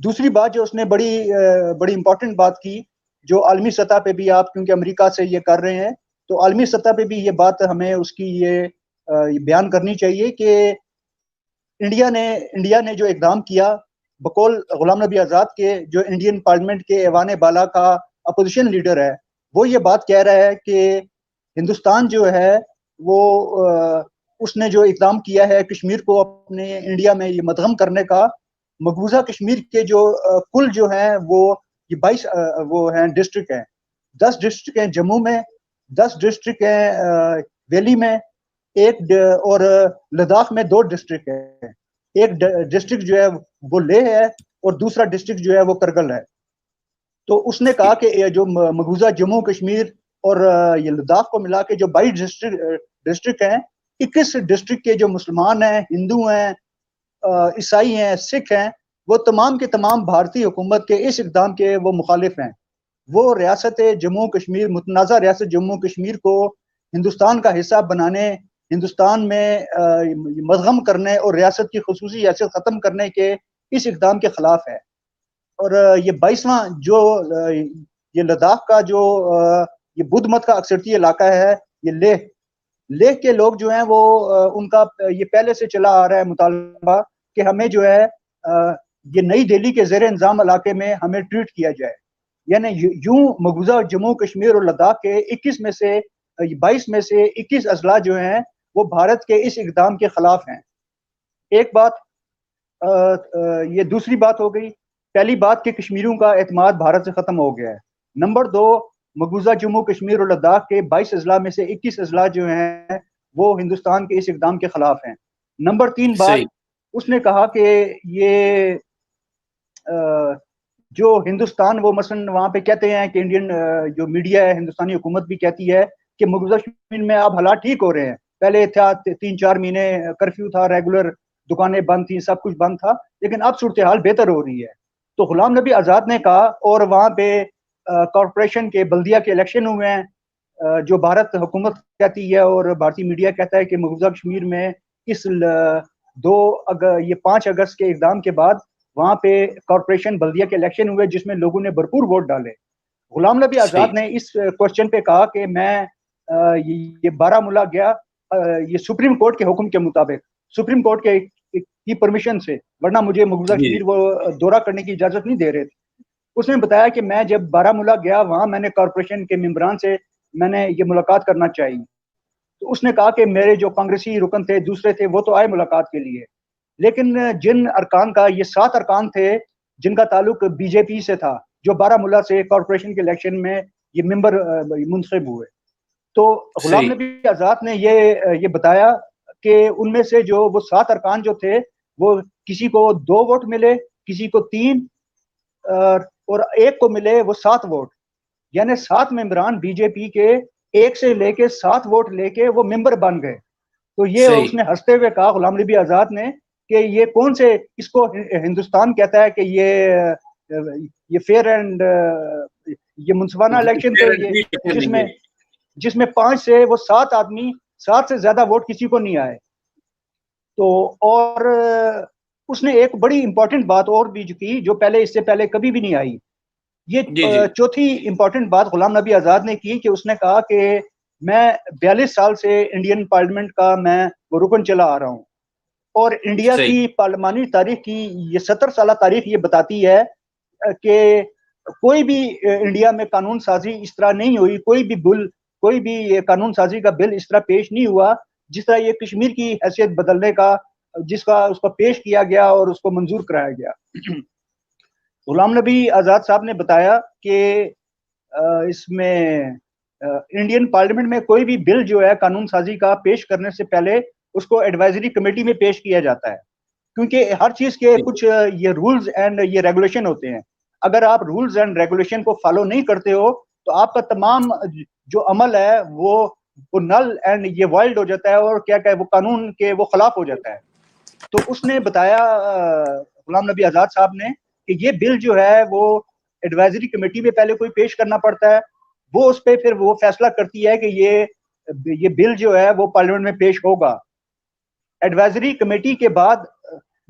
دوسری بات جو اس نے بڑی امپورٹنٹ بات کی، جو عالمی سطح پہ بھی آپ کیونکہ امریکہ سے یہ کر رہے ہیں تو عالمی سطح پہ بھی یہ بات ہمیں اس کی یہ بیان کرنی چاہیے کہ انڈیا نے جو اقدام کیا بقول غلام نبی آزاد کے، جو انڈین پارلیمنٹ کے ایوان بالا کا اپوزیشن لیڈر ہے، وہ یہ بات کہہ رہا ہے کہ ہندوستان جو ہے وہ اس نے جو اقدام کیا ہے کشمیر کو اپنے انڈیا میں یہ مدغم کرنے کا، مقبوضہ کشمیر کے جو کل جو ہیں وہ یہ 22 وہ ہیں ڈسٹرکٹ ہیں، 10 ڈسٹرکٹ ہیں جموں میں، 10 ڈسٹرکٹ ہیں ویلی میں، اور لداخ میں 2 ڈسٹرکٹ ہیں، ایک ڈسٹرکٹ جو ہے وہ لیہ ہے اور دوسرا ڈسٹرکٹ جو ہے وہ کرگل ہے۔ تو اس نے کہا کہ یہ جو مقبوضہ جموں کشمیر اور یہ لداخ کو ملا کے جو 22 ڈسٹرکٹ ہیں، 21 ڈسٹرکٹ کے جو مسلمان ہیں، ہندو ہیں، عیسائی ہیں، سکھ ہیں، وہ تمام کے تمام بھارتی حکومت کے اس اقدام کے وہ مخالف ہیں۔ وہ ریاست جموں کشمیر، متنازع ریاست جموں کشمیر کو ہندوستان کا حصہ بنانے، ہندوستان میں مدغم کرنے اور ریاست کی خصوصی حیثیت ختم کرنے کے اس اقدام کے خلاف ہے۔ اور یہ 22واں جو یہ لداخ کا جو یہ بدھ مت کا اکثریتی علاقہ ہے، یہ لیہ کے لوگ جو ہیں وہ ان کا یہ پہلے سے چلا آ رہا ہے مطالبہ کہ ہمیں جو ہے یہ نئی دہلی کے زیر انتظام علاقے میں ہمیں ٹریٹ کیا جائے، یعنی یوں مقبوضہ جموں کشمیر اور لداخ کے 22 میں سے 21 اضلاع جو ہیں وہ بھارت کے اس اقدام کے خلاف ہیں۔ ایک بات یہ دوسری بات ہو گئی۔ پہلی بات کہ کشمیریوں کا اعتماد بھارت سے ختم ہو گیا ہے۔ نمبر 2، مقبوضہ جموں کشمیر اور لداخ کے 22 اضلاع میں سے 21 اضلاع جو ہیں وہ ہندوستان کے اس اقدام کے خلاف ہیں۔ نمبر 3 بات، اس نے کہا کہ یہ جو ہندوستان وہ مثلا وہاں پہ کہتے ہیں کہ انڈین جو میڈیا ہے، ہندوستانی حکومت بھی کہتی ہے کہ مقبوضہ کشمیر میں اب حالات ٹھیک ہو رہے ہیں، پہلے تھا 3-4 مہینے کرفیو تھا، ریگولر دکانیں بند تھیں، سب کچھ بند تھا، لیکن اب صورتحال بہتر ہو رہی ہے۔ تو غلام نبی آزاد نے کہا، اور وہاں پہ کارپوریشن کے بلدیہ کے الیکشن ہوئے ہیں، جو بھارت حکومت کہتی ہے اور بھارتی میڈیا کہتا ہے کہ مقبوضہ کشمیر میں اس 5 اگست کے اقدام کے بعد وہاں پہ کارپوریشن بلدیہ کے الیکشن ہوئے جس میں لوگوں نے بھرپور ووٹ ڈالے۔ غلام نبی آزاد نے اس کوشچن پہ کہا کہ میں یہ بارہ مولہ گیا یہ سپریم کورٹ کے حکم کے مطابق، سپریم کورٹ کے کی پرمیشن سے، ورنہ مجھے مقبوضہ کشمیر وہ دورہ کرنے کی اجازت نہیں دے رہے تھے۔ اس نے بتایا کہ میں جب بارہ مولہ گیا وہاں میں نے کارپوریشن کے ممبران سے میں نے یہ ملاقات کرنا چاہیے، تو اس نے کہا کہ میرے جو کانگریسی رکن تھے دوسرے تھے وہ تو آئے ملاقات کے لیے، لیکن جن ارکان کا یہ 7 ارکان تھے جن کا تعلق بی جے پی سے تھا، جو بارہ مولہ سے کارپوریشن کے الیکشن میں یہ ممبر منتخب ہوئے، تو غلام نبی آزاد نے یہ بتایا کہ ان میں سے جو وہ 7 ارکان جو تھے وہ کسی کو 2 ووٹ ملے، کسی کو 3 اور ایک کو ملے وہ 7 ووٹ، یعنی 7 ممبران بی جے پی کے 1 سے لے کے 7 ووٹ لے کے وہ ممبر بن گئے۔ تو یہ اس نے ہنستے ہوئے کہا غلام نبی آزاد نے کہ یہ کون سے، اس کو ہندوستان کہتا ہے کہ یہ فیئر اینڈ یہ منصفانہ الیکشن تھے جس میں 5 سے وہ 7 آدمی 7 سے زیادہ ووٹ کسی کو نہیں آئے۔ تو اور اس نے ایک بڑی امپورٹنٹ بات اور بھی جو کی جو اس سے پہلے کبھی بھی نہیں آئی، یہ چوتھی امپورٹنٹ بات غلام نبی آزاد نے کی کہ اس نے کہا کہ میں 42 سال سے انڈین پارلیمنٹ کا میں وہ رکن چلا آ رہا ہوں، اور انڈیا کی پارلیمانی تاریخ کی یہ 70 سالہ تاریخ یہ بتاتی ہے کہ کوئی بھی انڈیا میں قانون سازی اس طرح نہیں ہوئی، کوئی بھی قانون سازی کا بل اس طرح پیش نہیں ہوا جس طرح یہ کشمیر کی حیثیت بدلنے کا اس کو پیش کیا گیا اور اس کو منظور کرایا گیا۔ غلام نبی آزاد صاحب نے بتایا کہ اس میں انڈین پارلیمنٹ میں کوئی بھی بل جو ہے قانون سازی کا پیش کرنے سے پہلے اس کو ایڈوائزری کمیٹی میں پیش کیا جاتا ہے، کیونکہ ہر چیز کے کچھ یہ رولز اینڈ یہ ریگولیشن ہوتے ہیں۔ اگر آپ رولز اینڈ ریگولیشن کو فالو نہیں کرتے ہو تو آپ کا تمام جو عمل ہے وہ نل اینڈ یہ وائلڈ ہو جاتا ہے اور کیا کہ وہ قانون کے وہ خلاف ہو جاتا ہے۔ تو اس نے بتایا غلام نبی آزاد صاحب نے کہ یہ بل جو ہے وہ ایڈوائزری کمیٹی میں پہلے کوئی پیش کرنا پڑتا ہے، وہ اس پہ پھر وہ فیصلہ کرتی ہے کہ یہ بل جو ہے وہ پارلیمنٹ میں پیش ہوگا۔ ایڈوائزری کمیٹی کے بعد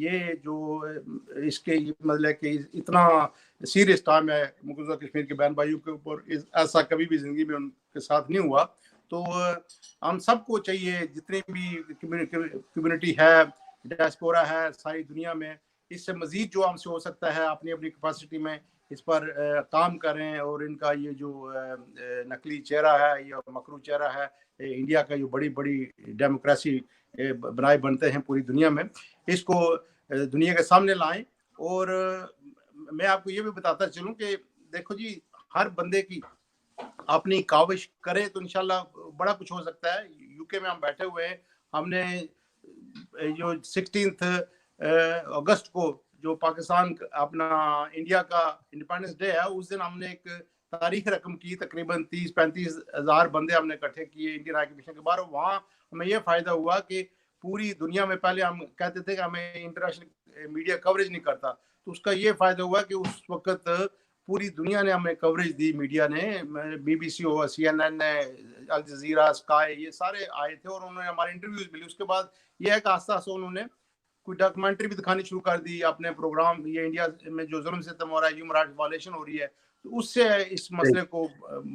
یہ جو اس کے مطلب کہ اتنا سیریس ٹائم ہے مقبوضہ کشمیر کے بہن بھائیوں کے اوپر، ایسا کبھی بھی زندگی میں ان کے ساتھ نہیں ہوا. تو ہم سب کو چاہیے، جتنی بھی کمیونٹی ہے، ڈائسپورا ہے ساری دنیا میں، اس سے مزید جو ہم سے ہو سکتا ہے اپنی اپنی کیپیسٹی میں اس پر کام کریں. اور ان کا یہ جو نقلی چہرہ ہے یا مکرو چہرہ ہے انڈیا کا، جو بڑی بڑی ڈیموکریسی بنائے بنتے ہیں پوری دنیا میں، اس کو دنیا کے سامنے لائیں. اور میں آپ کو یہ بھی بتاتا چلوں کہ دیکھو جی، ہر بندے کی اپنی کاوش کرے تو انشاءاللہ بڑا کچھ ہو سکتا ہے. یو کے میں ہم بیٹھے ہوئے ہیں، ہم نے جو 16 اگست کو جو پاکستان اپنا انڈیا کا انڈیپینڈنس ڈے ہے، اس دن ہم نے ایک تاریخ رقم کی، تقریباً 30-35 ہزار بندے ہم نے اکٹھے کیے انڈین ہائی کمیشن کے باہر. وہاں ہمیں یہ فائدہ ہوا کہ پوری دنیا میں پہلے ہم کہتے تھے کہ ہمیں انٹرنیشنل میڈیا کوریج نہیں کرتا، تو اس کا یہ فائدہ ہوا کہ اس وقت پوری دنیا نے ہمیں کوریج دی. میڈیا نے، بی بی سی ہو، CNN نے، الجزیرہ، اسکائی، یہ سارے آئے تھے اور انہوں نے ہمارے انٹرویوز بھی لی. اس کے بعد یہ ہے کہ آہستہ آہستہ انہوں نے کوئی ڈاکومنٹری بھی دکھانی شروع کر دی اپنے پروگرام. یہ انڈیا میں جو ظلم ستم ہو رہا ہے، ہیومن رائٹس وائلیشن ہو رہی ہے، تو اس سے اس مسئلے کو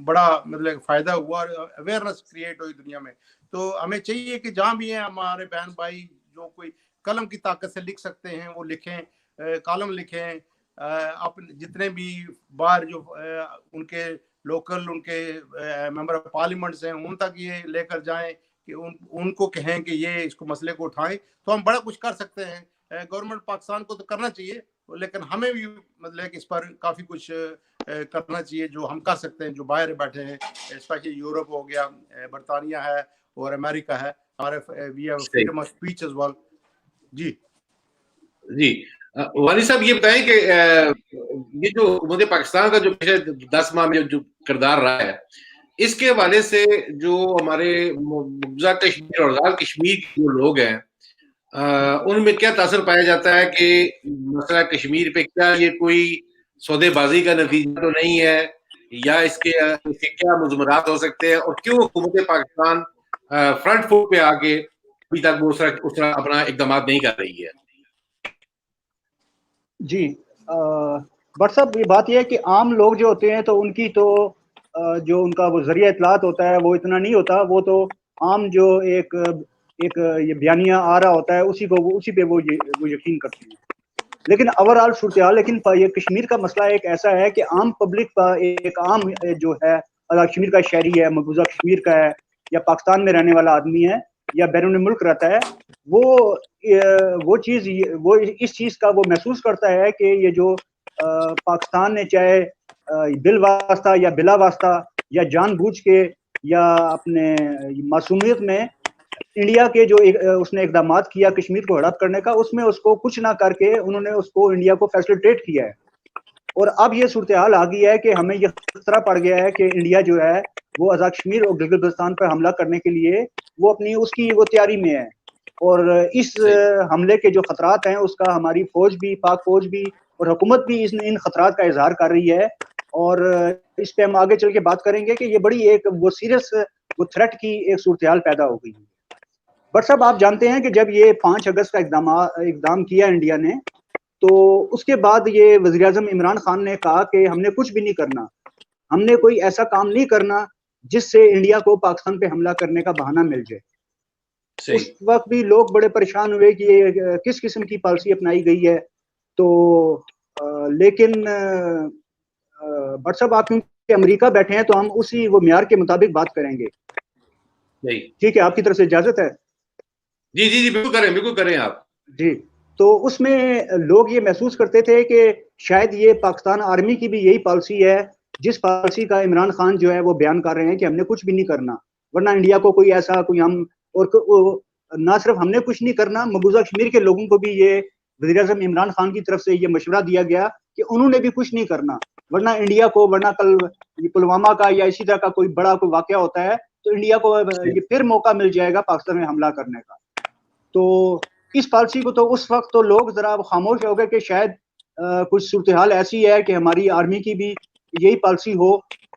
بڑا مطلب فائدہ ہوا اور اویئرنیس کریٹ ہوئی دنیا میں. تو ہمیں چاہیے کہ جہاں بھی ہیں ہمارے بہن بھائی جو کوئی قلم کی طاقت سے لکھ سکتے ہیں وہ لکھیں، کالم لکھیں. اپنے جتنے بھی باہر جو ان کے لوکل، ان کے ممبر آف پارلیمنٹس ہیں، ان تک یہ لے کر جائیں کہ ان کو کہیں کہ یہ اس کو مسئلے کو اٹھائیں. تو ہم بڑا کچھ کر سکتے ہیں. گورنمنٹ پاکستان کو تو کرنا چاہیے، لیکن ہمیں بھی مطلب کہ اس پر کافی کچھ کرنا چاہیے جو ہم کر سکتے ہیں، جو باہر بیٹھے ہیں، اسپیشلی یورپ ہو گیا، برطانیہ ہے اور امریکہ ہے. ہمارے we have freedom of speech as well. جی والد صاحب یہ بتائیں کہ یہ جو حکومت پاکستان کا جو پچھلے 10 ماہ میں جو کردار رہا ہے، اس کے حوالے سے جو ہمارے مقبوضہ کشمیر اور آزاد کشمیر کے جو لوگ ہیں ان میں کیا تاثر پایا جاتا ہے کہ مسئلہ کشمیر پہ کیا یہ کوئی سودے بازی کا نتیجہ تو نہیں ہے، یا اس کے کیا مضمرات ہو سکتے ہیں، اور کیوں حکومت پاکستان فرنٹ فوٹ پہ آ کے ابھی تک وہ اس طرح اپنا اقدامات نہیں کر رہی ہے؟ جی بٹ صاحب، یہ بات یہ ہے کہ عام لوگ جو ہوتے ہیں تو ان کی تو جو ان کا وہ ذریعہ اطلاعات ہوتا ہے وہ اتنا نہیں ہوتا. وہ تو عام جو ایک یہ بیانیہ آ رہا ہوتا ہے اسی پہ وہ یقین کرتے ہیں. لیکن اوورآل صورتحال، لیکن یہ کشمیر کا مسئلہ ایک ایسا ہے کہ عام پبلک کا ایک عام جو ہے کشمیر کا شہری ہے، مقبوضہ کشمیر کا ہے، یا پاکستان میں رہنے والا آدمی ہے یا بیرون ملک رہتا ہے، وہ چیز، وہ اس چیز کا وہ محسوس کرتا ہے کہ یہ جو پاکستان نے چاہے بال واسطہ یا بلا واسطہ یا جان بوجھ کے یا اپنے معصومیت میں انڈیا کے جو اس نے اقدامات کیا کشمیر کو ہڑپ کرنے کا، اس میں اس کو کچھ نہ کر کے انہوں نے اس کو انڈیا کو فیسلیٹیٹ کیا ہے. اور اب یہ صورتحال آ گئی ہے کہ ہمیں یہ خطرہ پڑ گیا ہے کہ انڈیا جو ہے وہ آزاد کشمیر اور گلگت بلتستان پر حملہ کرنے کے لیے وہ اپنی اس کی وہ تیاری میں ہے. اور اس حملے کے جو خطرات ہیں اس کا ہماری فوج بھی، پاک فوج بھی اور حکومت بھی ان خطرات کا اظہار کر رہی ہے. اور اس پہ ہم آگے چل کے بات کریں گے کہ یہ بڑی ایک وہ سیریس وہ تھریٹ کی ایک صورتحال پیدا ہو گئی ہے. بٹ صاحب، آپ جانتے ہیں کہ جب یہ 5 اگست کا اقدام کیا انڈیا نے، تو اس کے بعد یہ وزیر اعظم عمران خان نے کہا کہ ہم نے کچھ بھی نہیں کرنا، ہم نے کوئی ایسا کام نہیں کرنا جس سے انڈیا کو پاکستان پہ حملہ کرنے کا بہانہ مل جائے. اس وقت بھی لوگ بڑے پریشان ہوئے کہ یہ کس قسم کی پالیسی اپنائی گئی ہے. تو لیکن بٹ صاحب، آپ کیونکہ امریکہ بیٹھے ہیں تو ہم اسی وہ معیار کے مطابق بات کریں گے. ٹھیک ہے، آپ کی طرف سے اجازت ہے؟ جی بالکل کریں آپ. جی، تو اس میں لوگ یہ محسوس کرتے تھے کہ شاید یہ پاکستان آرمی کی بھی یہی پالیسی ہے جس پالیسی کا عمران خان جو ہے وہ بیان کر رہے ہیں کہ ہم نے کچھ بھی نہیں کرنا، ورنہ انڈیا کو کوئی ایسا کوئی ہم، اور نہ صرف ہم نے کچھ نہیں کرنا، مقبوضہ کشمیر کے لوگوں کو بھی یہ وزیر اعظم عمران خان کی طرف سے یہ مشورہ دیا گیا کہ انہوں نے بھی کچھ نہیں کرنا، ورنہ انڈیا کو، ورنہ کل پلوامہ کا یا اسی طرح کا کوئی بڑا کوئی واقعہ ہوتا ہے تو انڈیا کو یہ پھر موقع مل جائے گا پاکستان میں حملہ کرنے کا. تو اس پالیسی کو تو اس وقت تو لوگ ذرا خاموش ہو گئے کہ شاید کچھ صورتحال ایسی ہے کہ ہماری آرمی کی بھی یہی پالیسی ہو.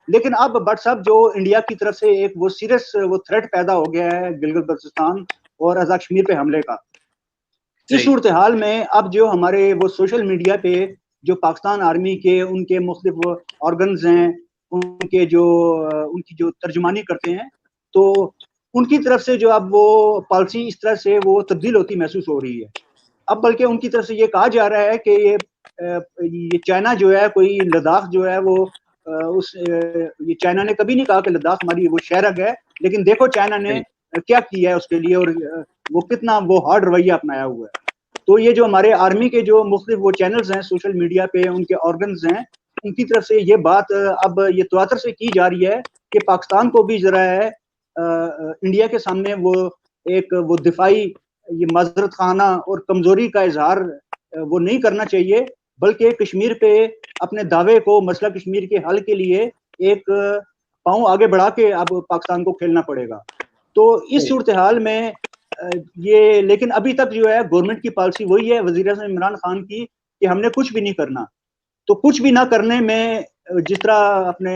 لیکن اب بٹ صاحب، جو انڈیا کی طرف سے ایک وہ سیریس وہ تھریٹ پیدا ہو گیا ہے گلگت بلتستان اور آزاد کشمیر پہ حملے کا. اس صورتحال میں اب جو ہمارے وہ سوشل میڈیا پہ جو پاکستان آرمی کے ان کے مختلف آرگنز ہیں ان کی جو ترجمانی کرتے ہیں تو ان کی طرف سے جو اب وہ پالیسی اس طرح سے وہ تبدیل ہوتی محسوس ہو رہی ہے. اب بلکہ ان کی طرف سے یہ کہا جا رہا ہے کہ یہ چائنا جو ہے کوئی لداخ جو ہے وہ یہ چائنا نے کبھی نہیں کہا کہ لداخ ہماری وہ شہرگ ہے, لیکن دیکھو چائنا نے کیا کیا ہے اس کے لیے اور وہ کتنا وہ ہارڈ رویہ اپنایا ہوا ہے. تو یہ جو ہمارے آرمی کے جو مختلف وہ چینلز ہیں سوشل میڈیا پہ ان کے آرگنز ہیں ان کی طرف سے یہ بات اب یہ تواتر سے کی جا رہی ہے کہ پاکستان کو بھی ذرا ہے انڈیا کے سامنے وہ ایک وہ دفاعی یہ معذرت خانہ اور کمزوری کا اظہار وہ نہیں کرنا چاہیے, بلکہ کشمیر پہ اپنے دعوے کو مسئلہ کشمیر کے حل کے لیے ایک پاؤں آگے بڑھا کے اب پاکستان کو کھیلنا پڑے گا. تو اس صورتحال میں یہ لیکن ابھی تک جو ہے گورنمنٹ کی پالیسی وہی ہے وزیر اعظم عمران خان کی کہ ہم نے کچھ بھی نہیں کرنا. تو کچھ بھی نہ کرنے میں جس طرح اپنے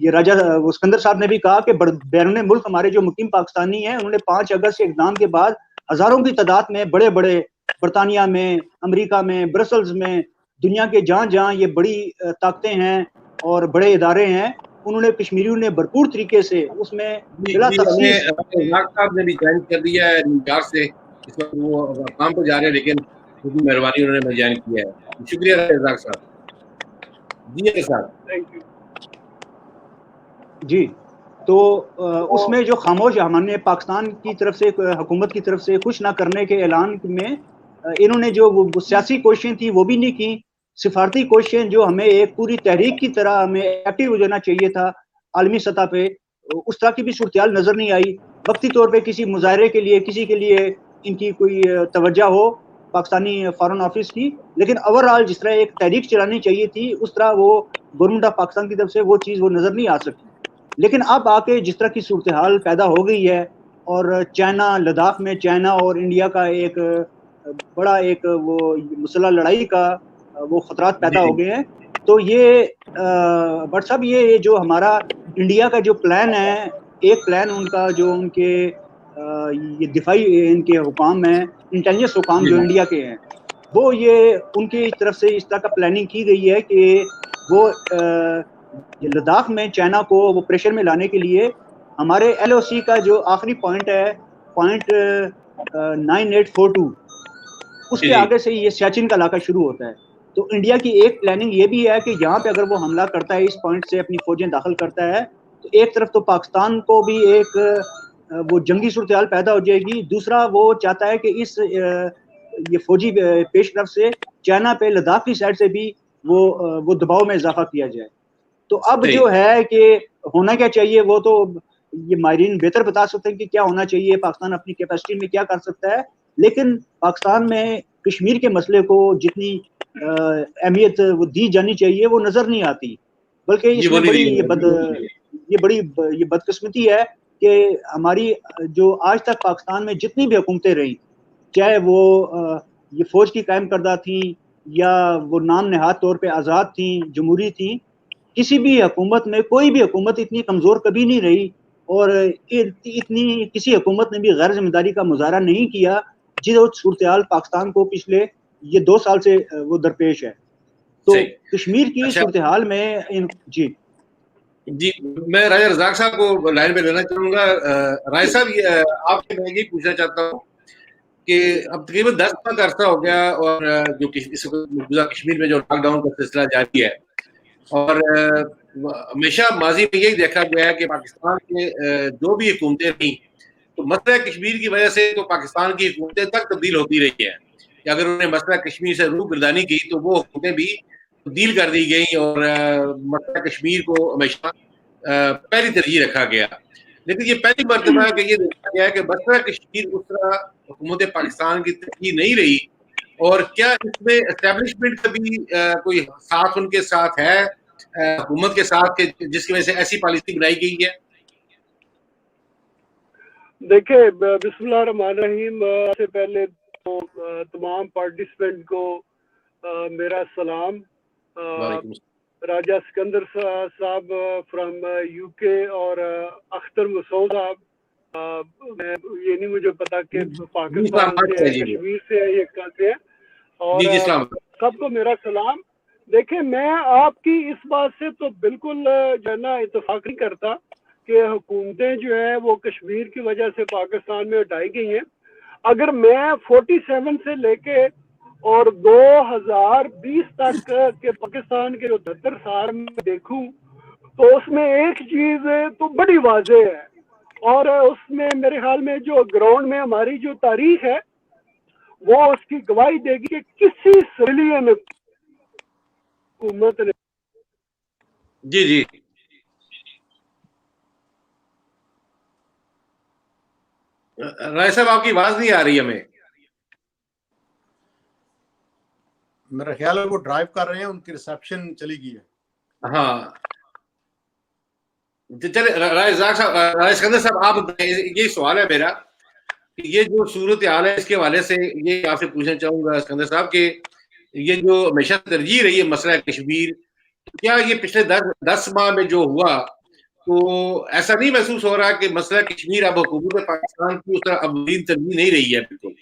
یہ راجہ اسکندر صاحب نے بھی کہا کہ بیرون ملک ہمارے جو مقیم پاکستانی ہیں انہوں نے 5 اگست کے اقدام کے بعد ہزاروں کی تعداد میں بڑے بڑے برطانیہ میں امریکہ میں برسلز میں دنیا کے جہاں جہاں یہ بڑی طاقتیں ہیں اور بڑے ادارے ہیں انہوں نے کشمیریوں نے بھرپور طریقے سے اس میں بلا تخصیص صاحب نے بھی جوائن کر دیا ہے نیو یارک سے, اس وقت وہ کام پہ جا رہے ہیں لیکن مہربانی انہوں نے جوائن کیا ہے. شکریہ رزاق صاحب. جی صاحب جی. تو اس میں جو خاموش ہم نے پاکستان کی طرف سے حکومت کی طرف سے کچھ نہ کرنے کے اعلان میں انہوں نے جو سیاسی کوششیں تھی وہ بھی نہیں کی. سفارتی کوششیں جو ہمیں ایک پوری تحریک کی طرح ہمیں ایکٹیو ہو جانا چاہیے تھا عالمی سطح پہ, اس طرح کی بھی صورتحال نظر نہیں آئی. وقتی طور پہ کسی مظاہرے کے لیے کسی کے لیے ان کی کوئی توجہ ہو پاکستانی فارن آفس کی, لیکن اوورآل جس طرح ایک تحریک چلانی چاہیے تھی اس طرح وہ گورنمنٹ آف پاکستان کی طرف سے وہ چیز وہ نظر نہیں آ سکی. لیکن اب آ کے جس طرح کی صورتحال پیدا ہو گئی ہے اور چائنا لداخ میں چائنا اور انڈیا کا ایک بڑا ایک وہ مسلح لڑائی کا وہ خطرات پیدا ہو گئے ہیں, تو یہ بٹ صاحب یہ جو ہمارا انڈیا کا جو پلان ہے ایک پلان ان کا جو ان کے یہ دفاعی ان کے حکام ہیں انٹیلیجنس حکام جو انڈیا کے ہیں وہ یہ ان کی طرف سے اس طرح کا پلاننگ کی گئی ہے کہ وہ لداخ میں چائنا کو وہ پریشر میں لانے کے لیے ہمارے ایل او سی کا جو آخری پوائنٹ ہے پوائنٹ 9842 اس کے آگے سے یہ سیاچن کا علاقہ شروع ہوتا ہے. تو انڈیا کی ایک پلاننگ یہ بھی ہے کہ یہاں پہ اگر وہ حملہ کرتا ہے اس پوائنٹ سے اپنی فوجیں داخل کرتا ہے تو ایک طرف تو پاکستان کو بھی ایک وہ جنگی صورتحال پیدا ہو جائے گی, دوسرا وہ چاہتا ہے کہ اس یہ فوجی پیش رفت سے چائنا پہ لداخ کی سائڈ سے بھی وہ دباؤ میں اضافہ کیا جائے. تو اب جو ہے کہ ہونا کیا چاہیے وہ تو یہ ماہرین بہتر بتا سکتے ہیں کہ کیا ہونا چاہیے, پاکستان اپنی کیپیسٹی میں کیا کر سکتا ہے, لیکن پاکستان میں کشمیر کے مسئلے کو جتنی اہمیت وہ دی جانی چاہیے وہ نظر نہیں آتی, بلکہ اس میں بڑی یہ بدقسمتی ہے کہ ہماری جو آج تک پاکستان میں جتنی بھی حکومتیں رہیں چاہے وہ یہ فوج کی قائم کردہ تھیں یا وہ نام نہاد طور پہ آزاد تھیں جمہوری تھیں, کسی بھی حکومت میں کوئی بھی حکومت اتنی کمزور کبھی نہیں رہی اور اتنی کسی حکومت نے بھی غیر ذمہ داری کا مظاہرہ نہیں کیا جو صورتحال پاکستان کو پچھلے یہ 2 سال سے وہ درپیش ہے. تو کشمیر کی صورتحال میں جی میں راجہ رزاق صاحب کو لائن پہ لینا چاہوں گا. رائے صاحب آپ سے میں یہ پوچھنا چاہتا ہوں کہ اب تقریباً 10 سال کا عرصہ ہو گیا اور جو مقبوضہ کشمیر میں جو لاک ڈاؤن کا سلسلہ جاری ہے اور ہمیشہ ماضی میں یہی دیکھا گیا ہے کہ پاکستان کے جو بھی حکومتیں رہیں تو مسئلہ کشمیر کی وجہ سے تو پاکستان کی حکومتیں تک تبدیل ہوتی رہی ہیں کہ اگر انہوں نے مسئلہ کشمیر سے روح گردانی کی تو وہ حکومتیں بھی تبدیل کر دی گئیں اور مسئلہ کشمیر کو ہمیشہ پہلی ترجیح رکھا گیا. لیکن یہ پہلی مرتبہ ہے کہ یہ دیکھا گیا ہے کہ مسئلہ کشمیر اس طرح حکومت پاکستان کی ترجیح نہیں رہی, اور کیا اس میں اسٹیبلشمنٹ کا بھی کوئی ساتھ ان کے ساتھ ہے حکومت کے ساتھ جس کی وجہ سے ایسی پالیسی بنائی گئی ہے؟ دیکھیں بسم اللہ الرحمن الرحیم, سے پہلے تو تمام پارٹیسپینٹ کو میرا سلام. راجہ اسکندر صاحب فرام UK اور اختر مسعود صاحب میں یہ نہیں مجھے پتا کہ پاکستان سے ہے کشمیر سے ہے یا کہاں سے ہے، اور سب کو میرا سلام۔ دیکھیں میں آپ کی اس بات سے تو بالکل جو ہے نا اتفاق نہیں کرتا کہ حکومتیں جو ہے وہ کشمیر کی وجہ سے پاکستان میں ہٹائی گئی ہیں۔ اگر میں 47 سے لے کے اور 2020 تک کے پاکستان کے جو 72 سال میں دیکھوں تو اس میں ایک چیز تو بڑی واضح ہے، اور اس میں میرے خیال میں جو گراؤنڈ میں ہماری جو تاریخ ہے وہ اس کی گواہی دے گی کہ کسی سویلین حکومت نے جی رائے صاحب آپ کی آواز نہیں آ رہی ہمیں۔ میرا خیال ہے وہ ڈرائیو کر رہے ہیں، ان کی ریسیپشن چلی گئی ہے۔ ہاں چلے رائے اسکندر صاحب آپ، یہ سوال ہے میرا کہ یہ جو صورتحال ہے اس کے حوالے سے یہ آپ سے پوچھنا چاہوں گا اسکندر صاحب کہ یہ جو ہمیشہ ترجیح رہی ہے مسئلہ کشمیر، کیا یہ پچھلے 10 ماہ میں جو ہوا تو ایسا نہیں محسوس ہو رہا کہ مسئلہ کشمیر اب حکومت پاکستان کی اس طرح اولین ترجیح نہیں رہی ہے؟ بالکل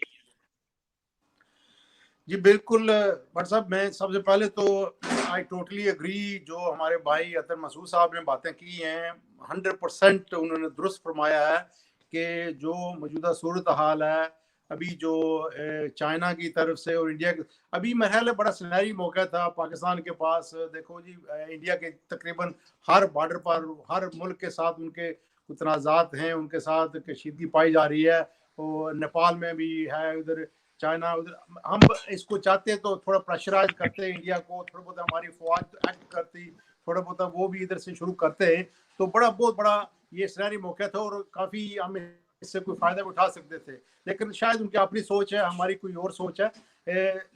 جی بالکل بٹ صاحب، میں سب سے پہلے تو آئی ٹوٹلی اگری، جو ہمارے بھائی اطہر مسعود صاحب نے باتیں کی ہیں 100% انہوں نے درست فرمایا ہے کہ جو موجودہ صورتحال ہے ابھی، جو چائنا کی طرف سے اور انڈیا ابھی محل بڑا سنہری موقع تھا پاکستان کے پاس۔ دیکھو جی انڈیا کے تقریباً ہر بارڈر پر ہر ملک کے ساتھ ان کے تنازعات ہیں، ان کے ساتھ کشیدگی پائی جا رہی ہے، اور نیپال میں بھی ہے، ادھر چائنا، ادھر ہم اس کو چاہتے تو تھوڑا پریشرائز کرتے انڈیا کو، تھوڑا بہت ہماری فوج ایکٹ کرتی، تھوڑا بہت وہ بھی ادھر سے شروع کرتے تو بہت بڑا یہ سنہری موقع تھا اور کافی ہم اس سے کوئی فائدہ اٹھا سکتے تھے، لیکن شاید ان کی اپنی سوچ ہے، ہماری کوئی اور سوچ ہے۔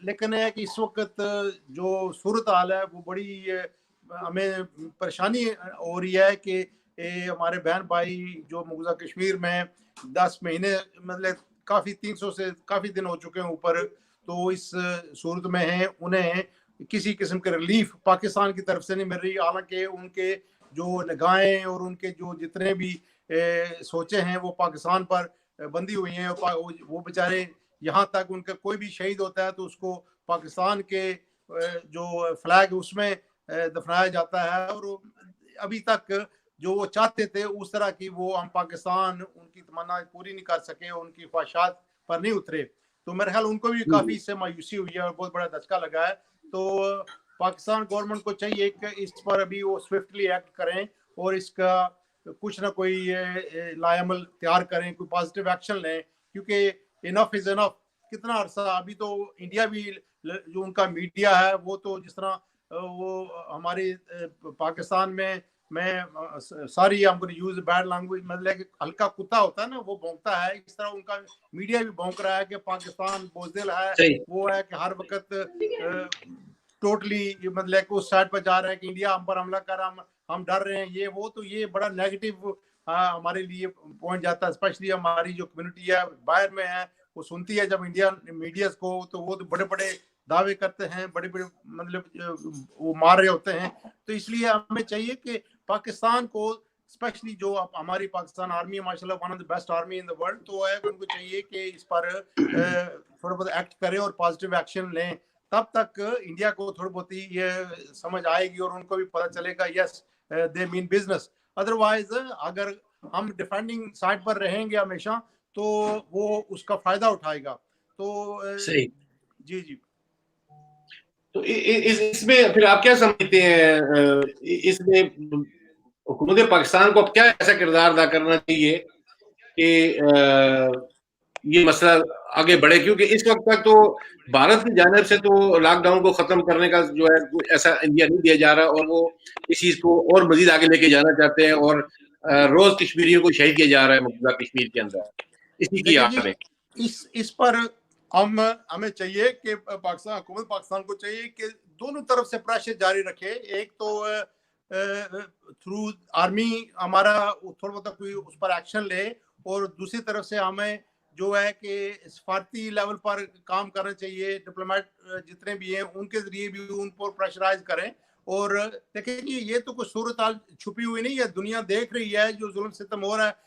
لیکن ہے کہ اس وقت جو صورتحال ہے وہ بڑی ہمیں پریشانی ہو رہی ہے کہ ہمارے بہن بھائی جو مقبوضہ کشمیر میں 10 مہینے مطلب کافی 300 سے کافی دن ہو چکے ہیں اوپر، تو اس صورت میں ہیں، انہیں کسی قسم کے ریلیف پاکستان کی طرف سے نہیں مل رہی، حالانکہ ان کے جو نگاہیں اور ان کے جو جتنے بھی سوچیں ہیں وہ پاکستان پر بندی ہوئی ہیں، وہ بیچارے یہاں تک ان کا کوئی بھی شہید ہوتا ہے تو اس کو پاکستان کے جو فلیگ اس میں دفنایا جاتا ہے، اور ابھی تک جو وہ چاہتے تھے اس طرح کی وہ ہم پاکستان ان کی تمنا پوری نہیں کر سکے، ان کی خواہشات پر نہیں اترے، تو میرے خیال ان کو بھی کافی اس سے مایوسی ہوئی ہے اور بہت بڑا دھچکا لگا ہے۔ تو پاکستان گورنمنٹ کو چاہیے کہ اس پر ابھی وہ سوئفٹلی ایکٹ کریں اور اس کا کچھ نہ کوئی لائعمل تیار کریں، کوئی پازیٹیو ایکشن لیں، کیونکہ انف از انف۔ کتنا عرصہ ابھی تو انڈیا بھی جو ان کا میڈیا ہے وہ تو جس طرح وہ ہماری پاکستان میں ساری ہم کو یوز بیڈ لینگویج، مطلب کہ ہلکا کتا ہوتا ہے نا وہ بھونکتا ہے، اس طرح ان کا میڈیا بھی بھونک رہا ہے کہ پاکستان بوزدل ہے، وہ ہے کہ ہر وقت ٹوٹلی مطلب کہ اس سائڈ پر جا رہا ہے کہ انڈیا ہم پر حملہ کر، ہم ڈر رہے ہیں، یہ وہ، تو یہ بڑا نیگیٹو ہمارے لیے پوائنٹ جاتا ہے، اسپیشلی ہماری جو کمیونٹی ہے باہر میں ہے وہ سنتی ہے جب انڈیا میڈیاز کو، تو وہ تو بڑے بڑے دعوے کرتے ہیں، بڑے بڑے مطلب وہ مار رہے ہوتے ہیں، تو اس لیے ہمیں چاہیے کہ پاکستان کو اسپیشلی جو ہماری پاکستان آرمی ہے ماشاء اللہ one of the best army in the world, تو ان کو چاہیے کہ اس پر تھوڑا بہت ایکٹ کریں اور پازیٹیو ایکشن لیں، تب تک انڈیا کو تھوڑی بہت یہ سمجھ آئے گی اور ان کو بھی پتہ چلے گا یس دے مین بزنس۔ ادروائز اگر ہم ڈیفینڈنگ سائڈ پر رہیں گے ہمیشہ تو وہ اس کا فائدہ اٹھائے گا، تو صحیح۔ جی تو اس میں پھر آپ کیا سمجھتے ہیں، اس میں حکومت پاکستان کو اب کیا ایسا کردار ادا کرنا چاہیے کہ یہ مسئلہ آگے بڑھے؟ کیونکہ اس وقت تک تو بھارت کی جانب سے تو لاک ڈاؤن کو ختم کرنے کا جو ہے ایسا انڈیا نہیں دیا جا رہا، اور وہ اس چیز کو اور مزید آگے لے کے جانا چاہتے ہیں، اور روز کشمیریوں کو شہید کیا جا رہا ہے مقبوضہ کشمیر کے اندر اسی کی آڑ میں۔ اس پر ہمیں چاہیے کہ حکومت پاکستان کو چاہیے کہ دونوں طرف سے پریشر جاری رکھے، ایک تو تھرو آرمی ہمارا تھوڑا بہت کوئی اس پر ایکشن لے، اور دوسری طرف سے ہمیں جو ہے کہ سفارتی لیول پر کام کرنا چاہیے، ڈپلومیٹ جتنے بھی ہیں ان کے ذریعے بھی ان پر پریشرائز کریں، اور دیکھیں یہ تو کوئی صورتحال چھپی ہوئی نہیں ہے، دنیا دیکھ رہی ہے جو ظلم ستم ہو رہا ہے،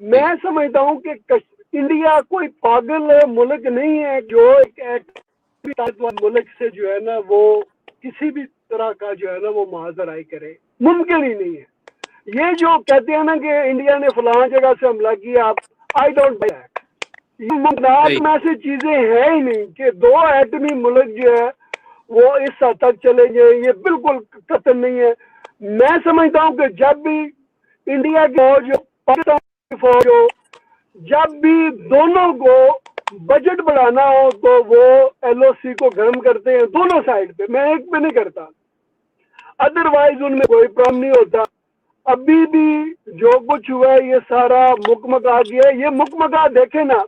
میں سمجھتا ہوں کہ انڈیا کوئی پاگل ملک نہیں ہے جو ایک ملک سے جو ہے نا وہ کسی بھی طرح کا جو ہے نا وہ محاذرائی کرے، ممکن ہی نہیں ہے۔ یہ جو کہتے ہیں نا کہ انڈیا نے فلاں جگہ سے حملہ کیا، آئی ڈونٹ بائی دیٹ۔ یہ ممکنات میں ایسی چیزیں ہیں ہی نہیں کہ دو ایٹمی ملک جو ہے وہ اس حد تک چلے گئے، یہ بالکل قطع نہیں ہے۔ میں سمجھتا ہوں کہ جب بھی انڈیا کی فوج پاکستان کی فوج ہو، جب بھی دونوں کو بجٹ بڑھانا ہو تو وہ ایل او سی کو گرم کرتے ہیں دونوں سائڈ پہ، میں ایک پہ نہیں کرتا، ادروائز ان میں کوئی پرابلم نہیں ہوتا۔ ابھی بھی جو کچھ ہوا ہے یہ سارا مکمکا گیا ہے، یہ مکمکا دیکھیں نا،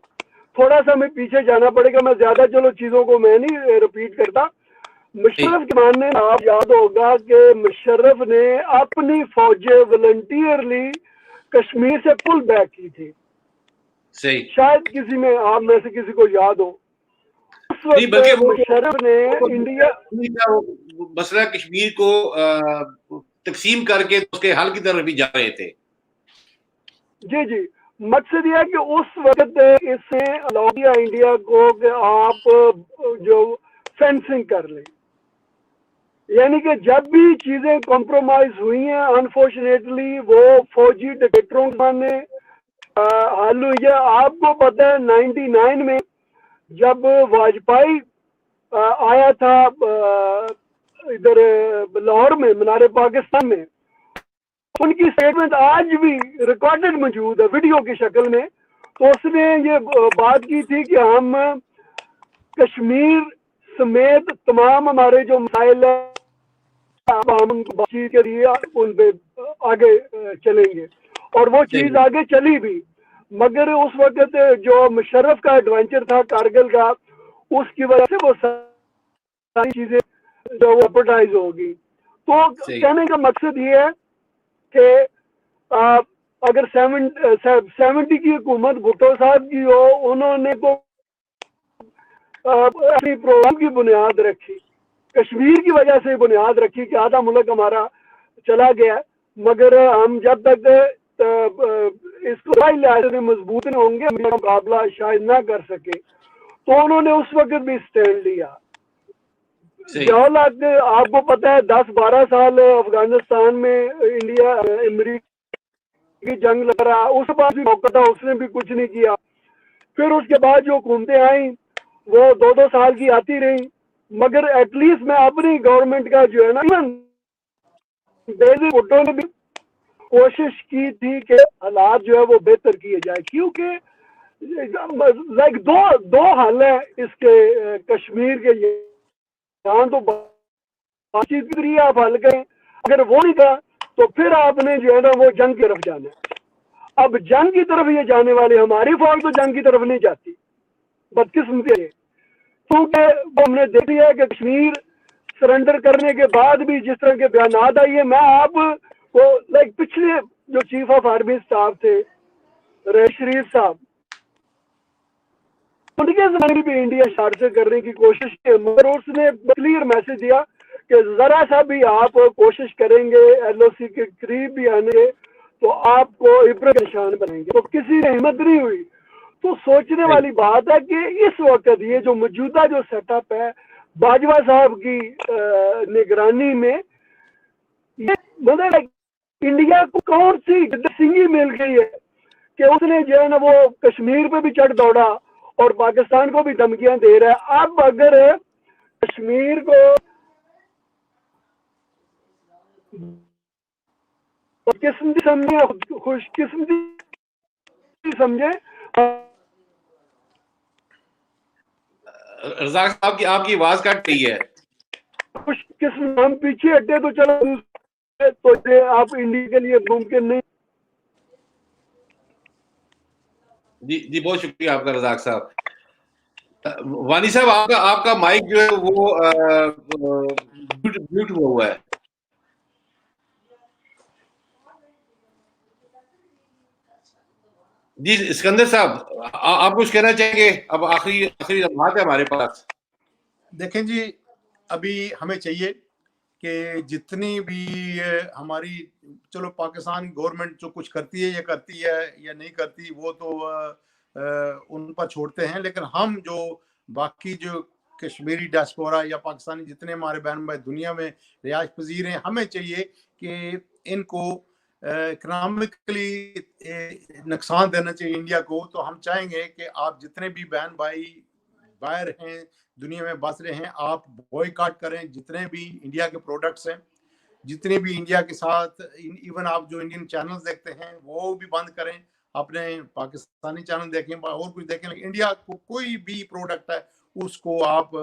تھوڑا سا میں پیچھے جانا پڑے گا، میں زیادہ چلو چیزوں کو میں نہیں ریپیٹ کرتا۔ مشرف کے ماننے آپ یاد ہوگا کہ مشرف نے اپنی فوجیں والنٹیئرلی کشمیر سے پل بیک کی تھی، صحیح، شاید کسی میں آپ میں سے کسی کو یاد ہو۔ اس نہیں وقت بلکہ مشرف نے انڈیا مسئلہ کشمیر کو تقسیم کر کے اس کے حل کی طرف بھی جا رہے تھے۔ جی مقصد یہ ہے کہ اس وقت اس نے الاؤ کیا انڈیا کو کہ آپ جو فینسنگ کر لیں، یعنی کہ جب بھی چیزیں کمپرومائز ہوئی ہیں انفارچونیٹلی وہ فوجی ڈکٹیٹروں کے ماننے حل ہوئی ہے۔ آپ کو پتہ ہے 99 میں جب واجپئی آیا تھا ادھر لاہور میں منار پاکستان میں، ان کی سٹیٹمنٹ آج بھی ریکارڈڈ موجود ہے ویڈیو کی شکل میں، تو اس نے یہ بات کی تھی کہ ہم کشمیر سمیت تمام ہمارے جو مسائل ہیں ہم بات چیت کے لیے ان پہ آگے چلیں گے، اور وہ چیز آگے چلی بھی، مگر اس وقت جو مشرف کا ایڈونچر تھا کارگل کا، اس کی وجہ سے وہ ساری چیزیں جو اپرٹائز ہوگی۔ تو کہنے کا مقصد یہ ہے کہ اگر 70 کی حکومت بھٹو صاحب کی ہو، انہوں نے تو اپنی پروگرام کی بنیاد رکھی، کشمیر کی وجہ سے بنیاد رکھی کہ آدھا ملک ہمارا چلا گیا، مگر ہم جب تک اس کو لحاظ سے مضبوط نہ ہوں گے ہم مقابلہ شاید نہ کر سکے، تو انہوں نے اس وقت بھی سٹینڈ لیا۔ جوہر آپ کو پتہ ہے 10-12 سال افغانستان میں انڈیا امریکہ کی جنگ لڑ رہا، اس بعد بھی موقع تھا اس نے بھی کچھ نہیں کیا۔ پھر اس کے بعد جو حکومتیں آئیں وہ 2-2 سال کی آتی رہیں، مگر ایٹ لیسٹ میں اپنی گورنمنٹ کا جو ہے نا بھٹو نے بھی کوشش کی تھی کہ حالات جو ہے وہ بہتر کیے جائے، کیونکہ لائک دو حل ہیں اس کے کشمیر کے، یہاں تو بات چیت کی ذریعے آپ حل کریں، اگر وہ نہیں تھا تو پھر آپ نے جو ہے نا وہ جنگ کی طرف جانا ہے۔ اب جنگ کی طرف یہ جانے والے ہماری فوج تو جنگ کی طرف نہیں جاتی، بدقسمتی ہے، کیونکہ ہم نے دیکھ لیا کہ کشمیر سرنڈر کرنے کے بعد بھی جس طرح کے بیانات آئیے، میں آپ کو لائک پچھلے جو چیف آف آرمی اسٹاف تھے ریش شریف صاحب، ان کے زمانے بھی انڈیا شارٹ سے کرنے کی کوشش کی، مگر اس نے کلیئر میسج دیا کہ ذرا سا بھی آپ کوشش کریں گے ایل او سی کے قریب بھی آنے گے تو آپ کو عبرت کا نشان بنیں گے، تو کسی نے ہمت نہیں ہوئی۔ تو سوچنے والی بات ہے کہ اس وقت یہ جو موجودہ جو سیٹ اپ ہے باجوہ صاحب کی نگرانی میں، یہ مطلب انڈیا کو کون سی سنگی مل گئی ہے کہ اس نے جو ہے نا وہ کشمیر پہ بھی چڑھ دوڑا اور پاکستان کو بھی دھمکیاں دے رہا ہے۔ اب اگر کشمیر کو قسمتی سمجھے، خوش قسمتی سمجھے، رزاق صاحب کی آپ کی آواز کٹ رہی ہے۔ خوش قسم ہم پیچھے ہٹے تو چلو تو آپ انڈیا کے لیے ممکن نہیں۔ جی بہت شکریہ آپ کا رزاق صاحب۔ وانی صاحب آپ کا مائک جو ہے وہ میوٹ ہوا ہے۔ جی اسکندر صاحب آپ کچھ کہنا چاہیں گے؟ اب آخری لمحات ہے ہمارے پاس۔ دیکھیں جی، ابھی ہمیں چاہیے کہ جتنی بھی ہماری چلو پاکستان گورنمنٹ جو کچھ کرتی ہے یا نہیں کرتی وہ تو ان پر چھوڑتے ہیں، لیکن ہم جو باقی جو کشمیری ڈیاسپورا یا پاکستانی جتنے ہمارے بہن بھائی دنیا میں رہائش پذیر ہیں، ہمیں چاہیے کہ ان کو اکنامکلی نقصان دینا چاہیے انڈیا کو. تو ہم چاہیں گے کہ آپ جتنے بھی بہن بھائی باہر ہیں دنیا میں بس رہے ہیں، آپ بوائیکاٹ کریں جتنے بھی انڈیا کے پروڈکٹس ہیں، جتنے بھی انڈیا کے ساتھ ایون آپ جو انڈین چینلز دیکھتے ہیں وہ بھی بند کریں، اپنے پاکستانی چینل دیکھیں اور کچھ دیکھیں، انڈیا کو کوئی بھی پروڈکٹ ہے اس کو آپ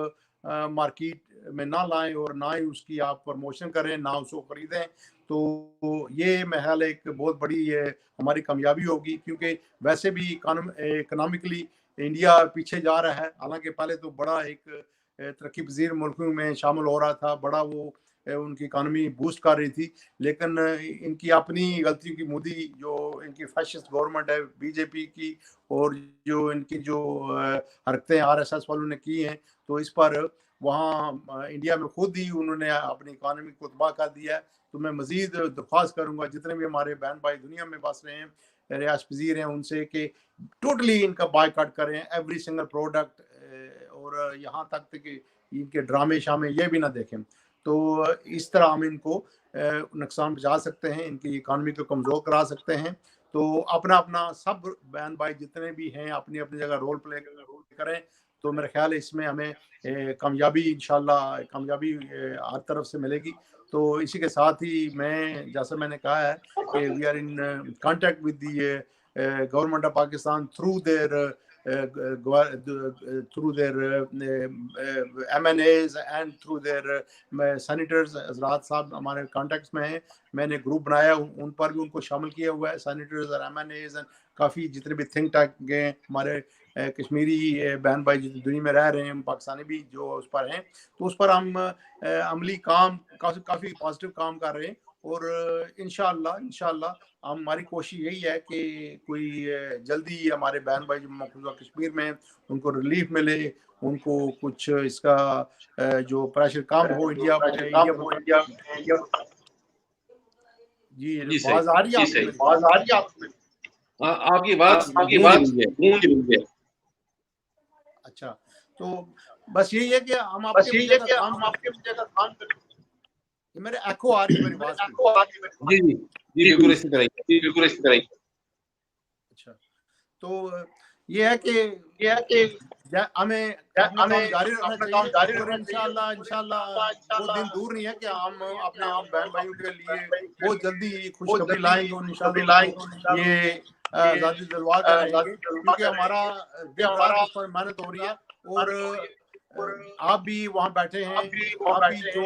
مارکیٹ میں نہ لائیں اور نہ ہی اس کی آپ پروموشن کریں، نہ اس کو خریدیں. تو یہ محل ایک بہت بڑی ہماری کامیابی ہوگی، کیونکہ ویسے بھی اکنامکلی انڈیا پیچھے جا رہا ہے. حالانکہ پہلے تو بڑا ایک ترقی پذیر ملکوں میں شامل ہو رہا تھا، بڑا وہ ان کی اکانومی بوسٹ کر رہی تھی، لیکن ان کی اپنی غلطیوں کی مودی جو ان کی فیشسٹ گورنمنٹ ہے بی جے پی کی، اور جو ان کی جو حرکتیں آر ایس ایس والوں نے کی ہیں، تو اس پر وہاں انڈیا میں خود ہی انہوں نے اپنی اکانومی کو تباہ کر دیا ہے. تو میں مزید درخواست کروں گا جتنے بھی ہمارے بہن بھائی دنیا میں بس رہے ہیں، رہائش پذیر ہیں، ان سے کہ ٹوٹلی ان کا بائیکاٹ کریں ایوری سنگل پروڈکٹ، اور یہاں تک کہ ان کے ڈرامے شامے یہ بھی نہ دیکھیں. تو اس طرح ہم ان کو نقصان پہنچا سکتے ہیں، ان کی اکانومی کو کمزور کرا سکتے ہیں. تو اپنا سب بہن بھائی جتنے بھی ہیں اپنی اپنی جگہ رول پلے کریں. تو میرا خیال ہے اس میں ہمیں کامیابی انشاءاللہ کامیابی ہر طرف سے ملے گی. تو اسی کے ساتھ ہی میں جیسا میں نے کہا ہے کہ we are in contact with the government of Pakistan through their MNAs and through their senators. حضرات صاحب ہمارے کانٹیکٹس میں ہیں، میں نے گروپ بنایا، ان پر بھی ان کو شامل کیا ہوا ہے، سینیٹرز اور MNAs، کافی جتنے بھی تھنک ٹینک گئے ہمارے کشمیری بہن بھائی دنیا میں رہ رہے ہیں، پاکستانی بھی جو اس پر ہیں، تو اس پر ہم عملی کام کافی پازیٹیو کام کر رہے ہیں. اور انشاءاللہ ہماری کوشش یہی ہے کہ کوئی جلدی ہمارے بہن بھائی جو مقبوضہ کشمیر میں ان کو ریلیف ملے، ان کو کچھ اس کا جو پریشر کام ہو انڈیا جی آواز آ رہی ہے آپ کی بات گونج رہی ہے. اچھا، تو بس یہی ہے کہ ہم آپ کے کام کریں. میرے ایکو آ رہی ہے میری بات؟ جی بالکل اسی طرح. اچھا، تو یہ ہے کہ ہمیں اپنا کام جاری رکھنا چاہیے، اور انشاءاللہ وہ دن دور نہیں ہے کہ ہم اپنے بہن بھائیوں کے لیے بہت جلدی خوشخبری لائیں گے، اور انشاءاللہ یہ آزادی دلوا کر رہیں گے، کیونکہ ہمارا دن رات اس پر محنت ہو رہی ہے. اور آپ بھی وہاں بیٹھے ہیں، آپ بھی جو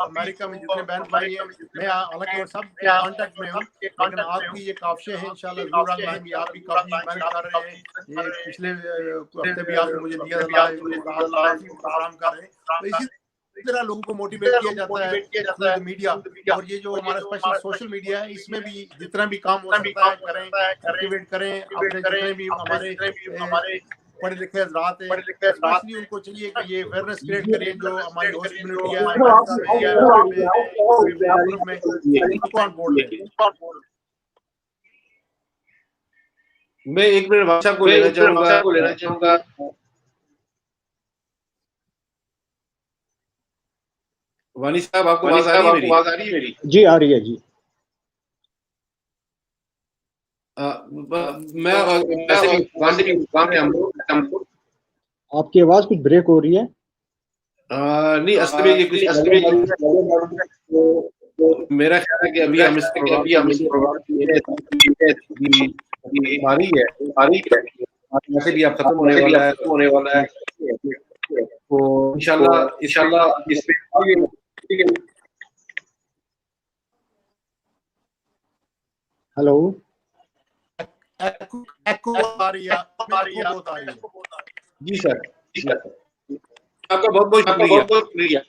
امریکہ میں جتنے بہن بھائی ہیں، میں حالانکہ وہ سب کے کانٹیکٹ میں ہوں، لیکن آپ کی یہ کاوشیں ہیں انشاءاللہ ضرور ہم لائیں گے. آپ بھی کافی محنت کر رہے ہیں، یہ پچھلے ہفتے بھی آپ نے مجھے دیا تھا، کافی پروگرام کر رہے ہیں. تو اسی طرح لوگوں کو موٹیویٹ کیا جاتا ہے تھرو میڈیا، اور یہ جو ہمارا اسپیشل سوشل میڈیا ہے اس میں بھی جتنا بھی کام ہو سکتا ہے کریں، ایکٹیویٹ کریں اپنے جتنے بھی ہمارے پڑھے لکھے حضرات ہیں، اسپیشلی ان کو چاہیے کہ یہ اویئرنیس کریٹ کریں. جو ہماری ہوسٹ کمیونٹی ہے میں ان کو آن بورڈ لیں. میں ایک منٹ بادشاہ کو لینا چاہوں گا. وانی صاحب آپ کو آواز آ رہی ہے میری؟ جی آ رہی ہے. جی میں آپ کی آواز کچھ بریک ہو رہی ہے. نہیں اصل میں یہ کچھ میرا خیال ہے کہ ابھی ہم اس پروگرام ویسے بھی اب ختم ہونے والا ہے. تو انشاءاللہ اس پہ ہلو جی سر آپ کا بہت بہت شکریہ.